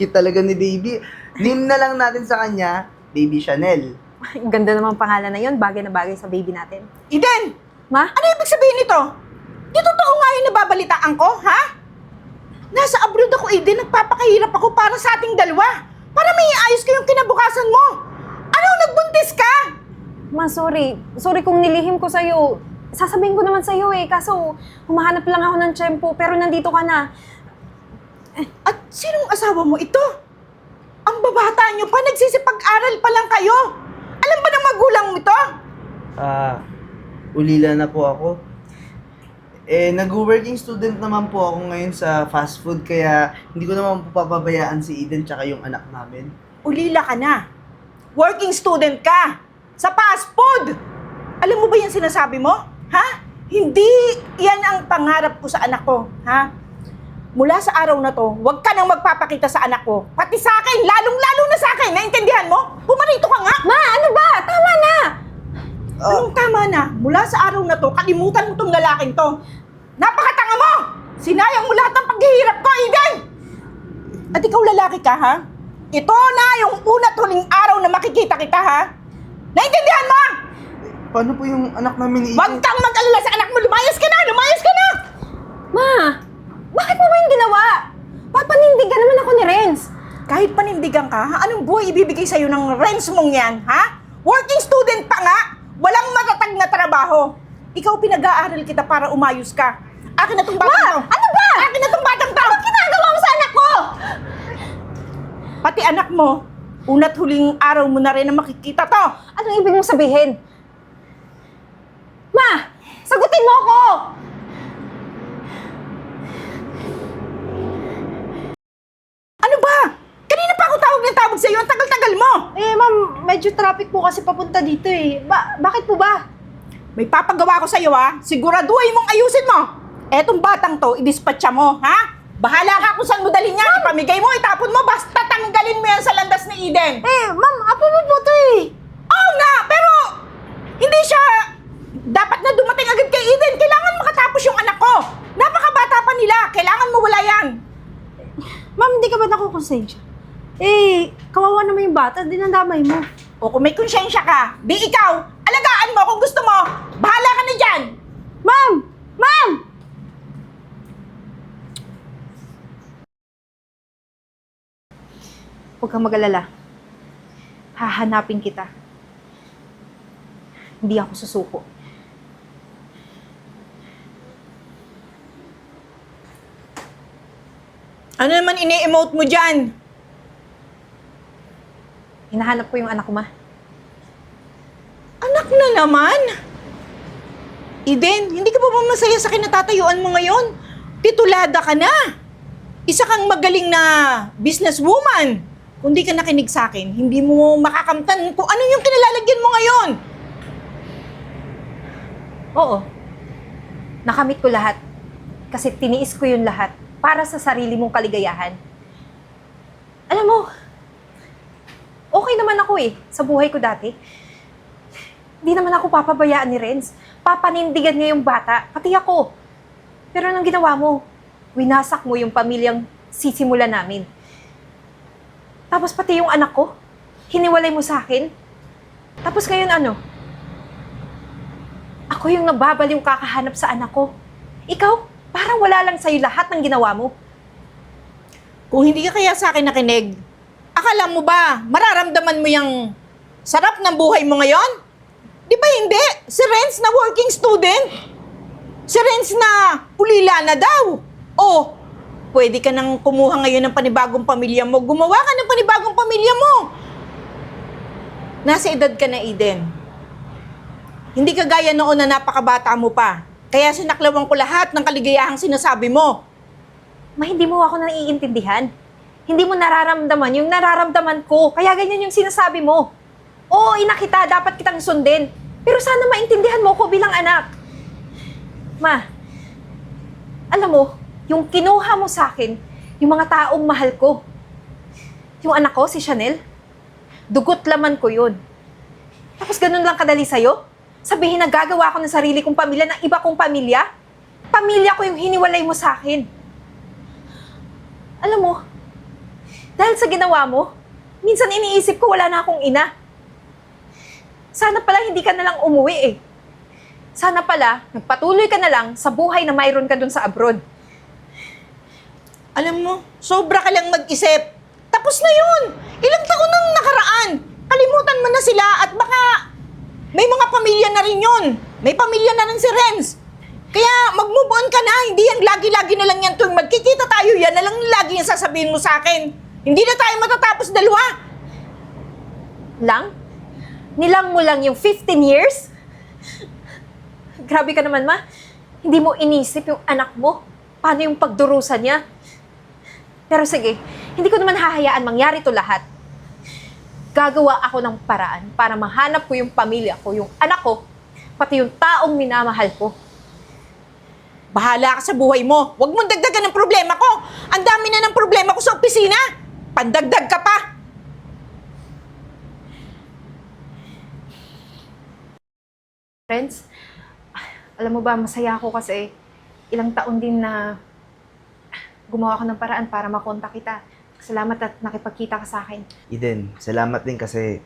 Cute talaga ni Baby. Name na lang natin sa kanya, Baby Chanel. Ganda naman pangalan na yon, bagay na bagay sa baby natin. Eden! Ma? Ano ibig sabihin nito? Di totoo nga yung nababalitaan ko, ha? Nasa abroad ako, Eden. Nagpapakahirap ako para sa ating dalawa. Para may iayos ko yung kinabukasan mo. Anong nagbuntis ka? Ma, sorry. Sorry kung nilihim ko sa'yo. Sasabihin ko naman sa'yo eh, kaso humahanap lang ako ng tiyempo, pero nandito ka na. At sinong asawa mo ito? Ang babata niyo pa, nagsisipag-aral pa lang kayo. Alam ba ng magulang mo ito? Ulila na po ako. Nag-working student naman po ako ngayon sa fast food, kaya hindi ko naman po papabayaan si Eden tsaka yung anak namin. Ulila ka na. Working student ka. Sa fast food. Alam mo ba yung sinasabi mo? Ha? Hindi yan ang pangarap ko sa anak ko. Ha? Mula sa araw na to, huwag ka nang magpapakita sa anak ko. Pati sa akin, lalong-lalo na sa akin. Naintindihan mo? Pumarito ka nga. Ma, ano ba? Tama na! Anong tama na? Mula sa araw na to, kalimutan mo tong lalaking to. Napakatanga mo! Sinayang mo lahat ng paghihirap ko, Eden! At ikaw lalaki ka, ha? Ito na yung una't huling araw na makikita kita, ha? Naintindihan mo? Paano po yung anak namin ni Eden? Huwag kang mag-alala sa anak mo! Lumayas ka na! Lumayas ka na! Ma, bakit mo ba yung ginawa? Papanindigan naman ako ni Renz. Kahit panindigan ka, ha? Anong buhay ibibigay sa'yo ng rents mong yan, ha? Working student pa nga! Walang matatag na trabaho! Ikaw pinag-aaral kita para umayos ka. Akin na tong batang to! Ano ba? Akin na tong batang to! Anong ginagawa mo sa anak ko? Pati anak mo, una't huling araw mo na rin na makikita to! Anong ibig mong sabihin? Ma, sagutin mo ako! Ano ba? Kanina pa ako tawag sa'yo. Ang tagal-tagal mo! Eh, ma'am, medyo traffic po kasi papunta dito eh. Bakit po ba? May papagawa ko sa'yo, ha? Siguraduhin mong ayusin mo! Etong batang to, idispatcha mo, ha? Bahala ka kung saan mo dalhin yan. Ipamigay mo, itapon mo, basta tanggalin mo yan sa landas ni Eden. Eh, ma'am, apo mo po to eh. Oo nga, pero hindi siya dapat na dumating agad kay Eden. Kailangan makatapos yung anak ko. Napakabata pa nila. Kailangan mo wala yan. Ma'am, hindi ka ba nakukonsensya? Eh, kawawa naman yung bata, dinadamay mo. O kung may konsyensya ka, di ikaw, alagaan mo kung gusto mo. Bahala ka na dyan. Ma'am! Ma'am! Huwag kang mag-alala. Hahanapin kita. Hindi ako susuko. Ano naman ini-emote mo dyan? Hinahanap ko yung anak ko, ma. Anak na naman? Eden, hindi ka ba masaya sa kinatatayuan mo ngayon? Titulada ka na. Isa kang magaling na businesswoman. Kung di ka nakinig sa akin, hindi mo makakamtan kung ano yung kinalalagyan mo ngayon. Oo. Nakamit ko lahat. Kasi tiniis ko yun lahat para sa sarili mong kaligayahan. Alam mo, okay naman ako eh, sa buhay ko dati. Hindi naman ako papabayaan ni Renz. Papanindigan niya yung bata, pati ako. Pero anong ginawa mo? Winasak mo yung pamilyang sisimula namin. Tapos pati yung anak ko, hiniwalay mo sa akin. Tapos ngayon ano? Ako yung nababaliw kakahanap sa anak ko. Ikaw, parang wala lang sa'yo lahat ng ginawa mo. Kung hindi ka kaya sa akin nakinig, akala mo ba mararamdaman mo yung sarap ng buhay mo ngayon? Di ba hindi? Si Renz na working student. Si Renz na ulila na daw. O, pwede ka nang kumuha ngayon ng panibagong pamilya mo. Gumawa ka ng panibagong pamilya mo. Nasa edad ka na, Eden. Hindi ka gaya noon na napakabata mo pa. Kaya sinaklawan ko lahat ng kaligayahang sinasabi mo. Ma, hindi mo ako naiintindihan. Hindi mo nararamdaman yung nararamdaman ko. Kaya ganyan yung sinasabi mo. Oo, ina kita, dapat kitang sundin. Pero sana maintindihan mo ko bilang anak. Ma, alam mo, yung kinuha mo sa akin, yung mga taong mahal ko. Yung anak ko, si Chanel, dugot laman ko yun. Tapos ganun lang kadali sa'yo? Sabihin na gagawa ko ng sarili kong pamilya ng iba kong pamilya? Pamilya ko yung hiniwalay mo sa akin. Alam mo, Dahil sa ginawa mo, minsan iniisip ko wala na akong ina. Sana pala hindi ka na lang umuwi eh. Sana pala, nagpatuloy ka na lang sa buhay na mayroon ka dun sa abroad. Alam mo, sobra ka lang mag-isip. Tapos na yun! Ilang taon nang nakaraan. Kalimutan mo na sila at baka may mga pamilya na rin yun. May pamilya na rin si Renz. Kaya mag-move on ka na. Hindi yan lagi-lagi na lang yan tuwing magkikita tayo. Yan na lang lagi yung sasabihin mo sa akin. Hindi na tayo matatapos dalawa. Lang? Nilang mo lang yung 15 years? Grabe ka naman, ma. Hindi mo inisip yung anak mo. Paano yung pagdurusan niya? Pero sige, hindi ko naman hahayaan mangyari to lahat. Gagawa ako ng paraan para mahanap ko yung pamilya ko, yung anak ko, pati yung taong minamahal ko. Bahala ka sa buhay mo. Huwag mong dagdagan ng problema ko. Ang dami na ng problema ko sa opisina. Pandagdag ka pa. Friends, alam mo ba, masaya ako kasi ilang taon din na gumawa ko ng paraan para makontak kita. Salamat at nakipagkita ka sa akin. Eden, salamat din kasi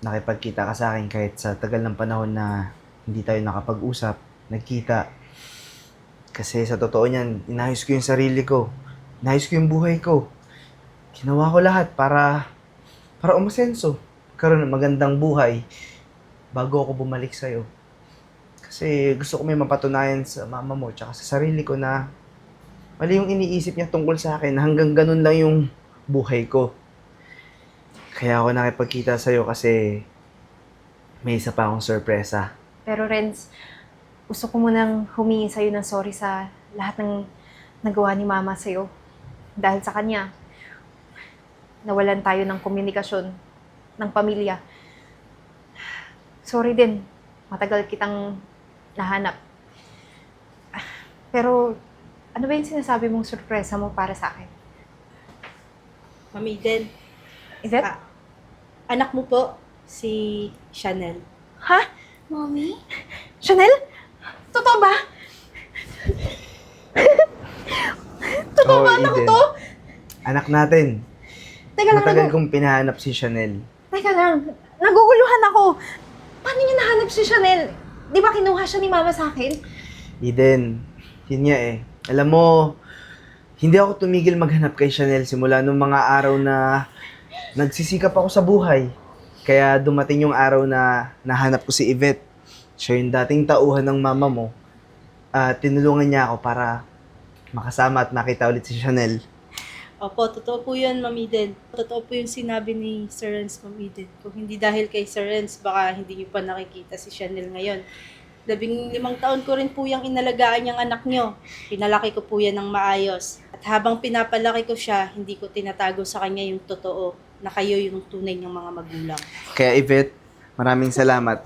nakipagkita ka sa akin kahit sa tagal ng panahon na hindi tayo nakapag-usap, nagkita. Kasi sa totoo niyan, inayos ko yung sarili ko. Inayos ko yung buhay ko. Ginawa ko lahat para umasenso. Karoon ng magandang buhay bago ako bumalik sa'yo. Kasi gusto ko may mapatunayan sa mama mo tsaka sa sarili ko na mali yung iniisip niya tungkol sa akin. Hanggang ganun lang yung buhay ko. Kaya ako nakipagkita sa'yo kasi may isa pa akong sorpresa. Pero Renz, gusto ko munang humingi sa'yo ng sorry sa lahat ng nagawa ni Mama sa'yo. Dahil sa kanya, nawalan tayo ng komunikasyon ng pamilya. Sorry din, matagal kitang nahanap. Pero, ano ba yung sinasabi mong sorpresa mo para sa akin? Mami Eden, Yvette? anak mo po, si Chanel. Ha? Mommy? Chanel? Totoo ba? Totoo ba anak ko Eden. to? Anak natin. Teka lang, Matagal kong pinahanap si Chanel. Teka lang, naguguluhan ako. Paano niya nahanap si Chanel? Di ba kinuha siya ni Mama sa akin? Eden, yun nga eh. Alam mo, hindi ako tumigil maghanap kay Chanel simula nung mga araw na nagsisikap ako sa buhay. Kaya dumating yung araw na nahanap ko si Yvette. Siya yung dating tauhan ng mama mo. At tinulungan niya ako para makasama at makita ulit si Chanel. Opo, totoo po yun, Mami Eden. Totoo po yung sinabi ni Sir Renz, Mami Eden. Kung hindi dahil kay Sir Renz, baka hindi niyo pa nakikita si Chanel ngayon. 15 taon ko rin po yung inalagaan niyang anak niyo. Pinalaki ko po yan ng maayos. At habang pinapalaki ko siya, hindi ko tinatago sa kanya yung totoo na kayo yung tunay ng mga magulang. Kaya Yvette, maraming salamat.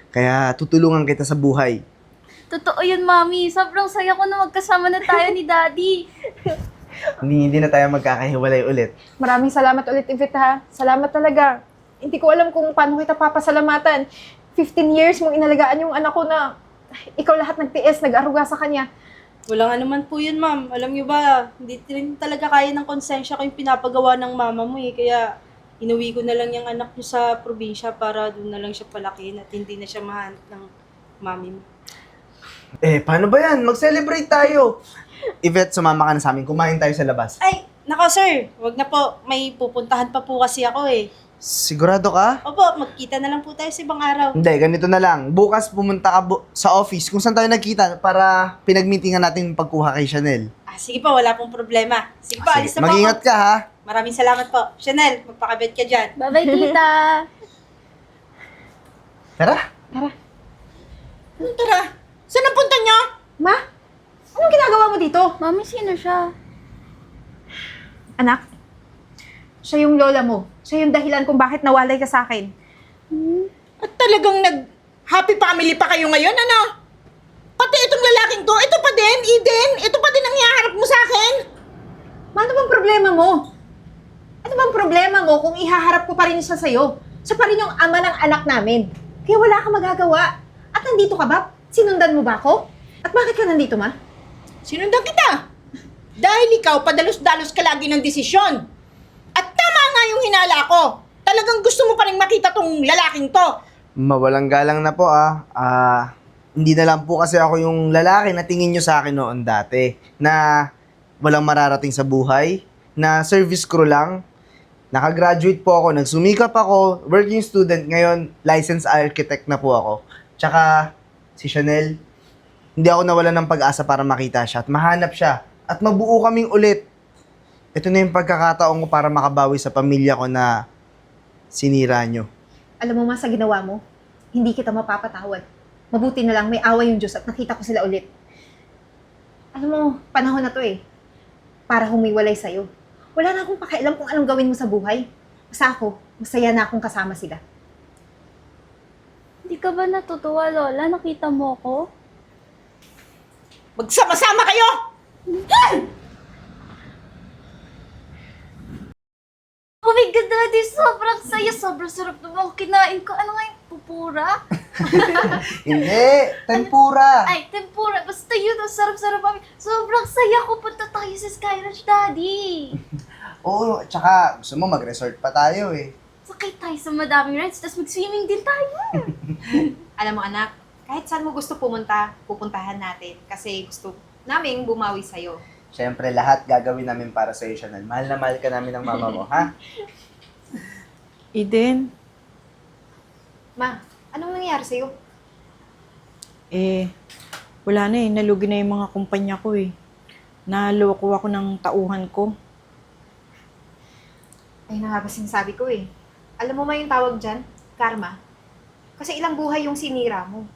Kaya tutulungan kita sa buhay. Totoo yun, Mami. Sobrang saya ko na magkasama na tayo ni Daddy. Hindi na tayo magkakahiwalay ulit. Maraming salamat ulit, Yvette, ha? Salamat talaga. Hindi ko alam kung paano kita papasalamatan. 15 years mong inalagaan yung anak ko na ikaw lahat nagtiis, nag-aruga sa kanya. Wala nga naman po yun, ma'am. Alam niyo ba, hindi rin talaga kaya ng konsensya ko yung pinapagawa ng mama mo eh. Kaya inuwi ko na lang yung anak niyo sa probinsya para doon na lang siya palakihin at hindi na siya mahanap ng mami mo. Eh, paano ba yan? Mag-celebrate tayo. Yvette, sumama ka na sa amin. Kumain tayo sa labas. Ay, nako sir, wag na po. May pupuntahan pa po kasi ako eh. Sigurado ka? Opo, magkita na lang po tayo sa ibang araw. Hindi, ganito na lang. Bukas pumunta ka sa office kung saan tayo nagkita para pinagmeetingan natin yung pagkuha kay Chanel. Ah, sige po, wala pong problema. Sige po, alis na po Mag-ingat ako. ka ha. Maraming salamat po. Chanel, magpakabit ka dyan. Bye-bye, tita. Tara. Anong tara? Saan ang punta niyo? Ma? Anong ginagawa mo dito? Mami, sino siya? Anak, siya yung lola mo. Siya yung dahilan kung bakit nawalay ka sa akin. At talagang nag-happy family pa kayo ngayon, ano? Pati itong lalaking to, ito pa din, Eden, ito pa din ang hiharap mo sa akin. Ano bang problema mo? Ano bang problema mo kung ihaharap ko pa rin siya sa'yo? Siya pa rin yung ama ng anak namin. Kaya wala kang magagawa. At nandito ka ba? Sinundan mo ba ako? At bakit ka nandito, ma? Sinundan kita. Dahil ikaw, padalos-dalos ka lagi ng desisyon. At hinala ko. Talagang gusto mo pa rin makita tong lalaking to. Mawalang galang na po hindi na lang po kasi ako yung lalaki na tingin nyo sa akin noon dati. Na walang mararating sa buhay. Na service crew lang. Nakagraduate po ako, nagsumikap ako, working student. Ngayon, licensed architect na po ako. Tsaka, si Chanel, hindi ako nawalan ng pag-asa para makita siya at mahanap siya. At mabuo kaming ulit. Ito na yung pagkakataon ko para makabawi sa pamilya ko na sinira nyo. Alam mo, Ma, sa ginawa mo, hindi kita mapapatawad. Mabuti na lang may awa yung Diyos at nakita ko sila ulit. Alam mo, panahon na to para humiwalay sa'yo. Wala na akong pakialam kung anong gawin mo sa buhay. Basta ako, masaya na akong kasama sila. Hindi ka ba natutuwa, Lola? Nakita mo ko? Magsama-sama kayo! Oh my God, Daddy! Sobrang saya! Sobrang sarap naman kinain ko. Ano nga yung pupura? Hindi! Tempura! Ay, tempura! Basta yun, ang sarap-sarap kami. Sobrang saya ko. Punta tayo sa Sky Ranch, Daddy! Oo, tsaka gusto mo mag-resort pa tayo eh. Sakay tayo sa madaming rides, tapos mag-swimming din tayo. Alam mo, anak, kahit saan mo gusto pumunta, pupuntahan natin. Kasi gusto namin bumawi sa'yo. Siyempre, lahat gagawin namin para sa'yo, Chanel. Mahal na mahal ka namin ng mama mo, ha? Eden, Ma, anong nangyari sa'yo? wala na nalugi na yung mga kumpanya ko Naloko ako ng tauhan ko. Ay, na nga ba sinasabi ko Alam mo yung tawag dyan? Karma. Kasi ilang buhay yung sinira mo.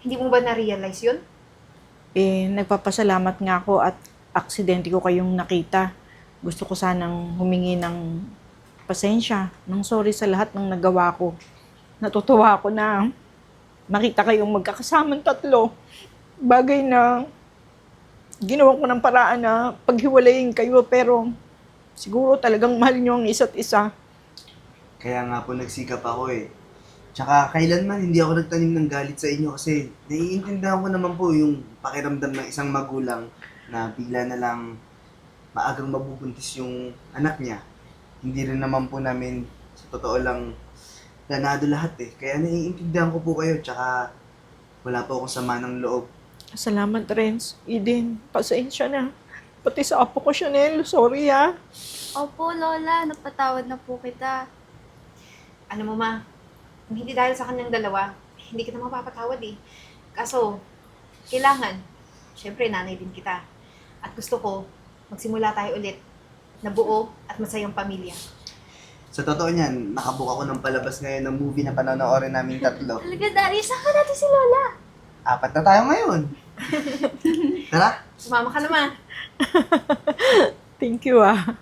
Hindi mo ba na-realize yun? Nagpapasalamat nga ako at aksidente ko kayong nakita. Gusto ko sanang humingi ng pasensya, ng sorry sa lahat ng nagawa ko. Natutuwa ako na makita kayong magkakasamang tatlo. Bagay na ginawa ko ng paraan na paghiwalayin kayo, pero siguro talagang mahal nyo ang isa't isa. Kaya nga po nagsikap ako Tsaka kailanman hindi ako nagtanim ng galit sa inyo kasi naiintindihan ko naman po yung pakiramdam ng isang magulang na bigla na lang maagang mabubuntis yung anak niya. Hindi rin naman po namin sa totoo lang planado lahat Kaya naiintindihan ko po kayo tsaka wala po akong sama ng loob. Salamat, Renz. Eden, pasensya na. Pati sa apo ko, Chanel. Sorry, ha. Opo, Lola. Napatawad na po kita. Alam mo, Ma, kung hindi dahil sa kanyang dalawa, hindi kita mapapatawad Kaso, kailangan, syempre nanay din kita. At gusto ko, magsimula tayo ulit na buo at masayang pamilya. Sa totoo niyan, nakabook ako ng palabas ngayon ng movie na panonoorin namin tatlo. Talaga, Daddy. Saan ka natin si Lola? 4 na tayo ngayon. Tara! Sumama ka naman. Thank you, ah.